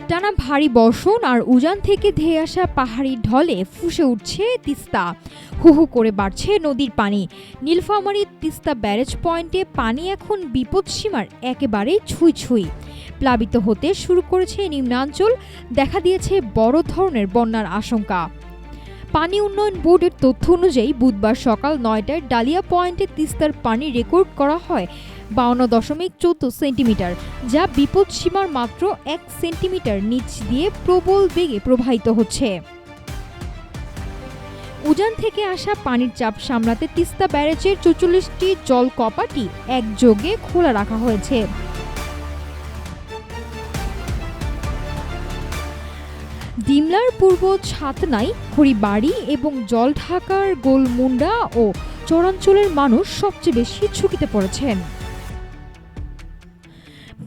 টানা ভারী বর্ষণ আর উজান থেকে ধেয়ে আসা পাহাড়ি ঢলে ফুঁসে উঠছে তিস্তা। হু হু করে বাড়ছে নদীর পানি। নীলফামারী তিস্তা ব্যারেজ পয়েন্টে পানি এখন বিপদসীমার একেবারে ছুঁই ছুঁই। প্লাবিত হতে শুরু করেছে নিম্নাঞ্চল, দেখা দিয়েছে বড় ধরনের বন্যার আশঙ্কা। পানি উন্নয়ন বোর্ডের তথ্য অনুযায়ী বুধবার সকাল ৯টায় ডালিয়া পয়েন্টে তিস্তার পানি রেকর্ড করা হয় ৫২.১৪ সেন্টিমিটার, যা বিপদসীমার মাত্র ১ সেন্টিমিটার নিচ দিয়ে প্রবল বেগে প্রবাহিত হচ্ছে। উজান থেকে আসা পানির চাপ সামলাতে তিস্তা ব্যারেজের ৪৪টি জল কপাটই একযোগে খোলা রাখা হয়েছে। ডিমলার পূর্ব ছাতনাই, খড়িবাড়ি এবং জলঢাকার গোলমুন্ডা ও চরাঞ্চলের মানুষ সবচেয়ে বেশি ঝুঁকিতে পড়েছেন।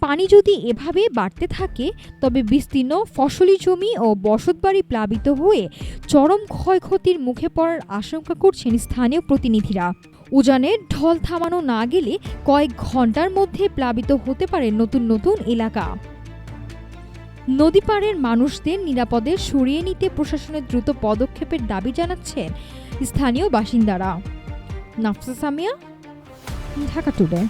পানি যদি এভাবে বাড়তে থাকে তবে বিস্তীর্ণ ফসলি জমি ও বসতবাড়ি প্লাবিত হয়ে চরম ক্ষয়ক্ষতির মুখে পড়ার আশঙ্কা করছেন স্থানীয় প্রতিনিধিরা। উজানের ঢল থামানো না গেলে কয়েক ঘন্টার মধ্যে প্লাবিত হতে পারে নতুন নতুন এলাকা। নদী পাড়ের মানুষদের নিরাপদে সরিয়ে নিতে প্রশাসনের দ্রুত পদক্ষেপের দাবি জানাচ্ছেন স্থানীয় বাসিন্দারা। নাফসা সামিয়া, ঢাকা টুডে।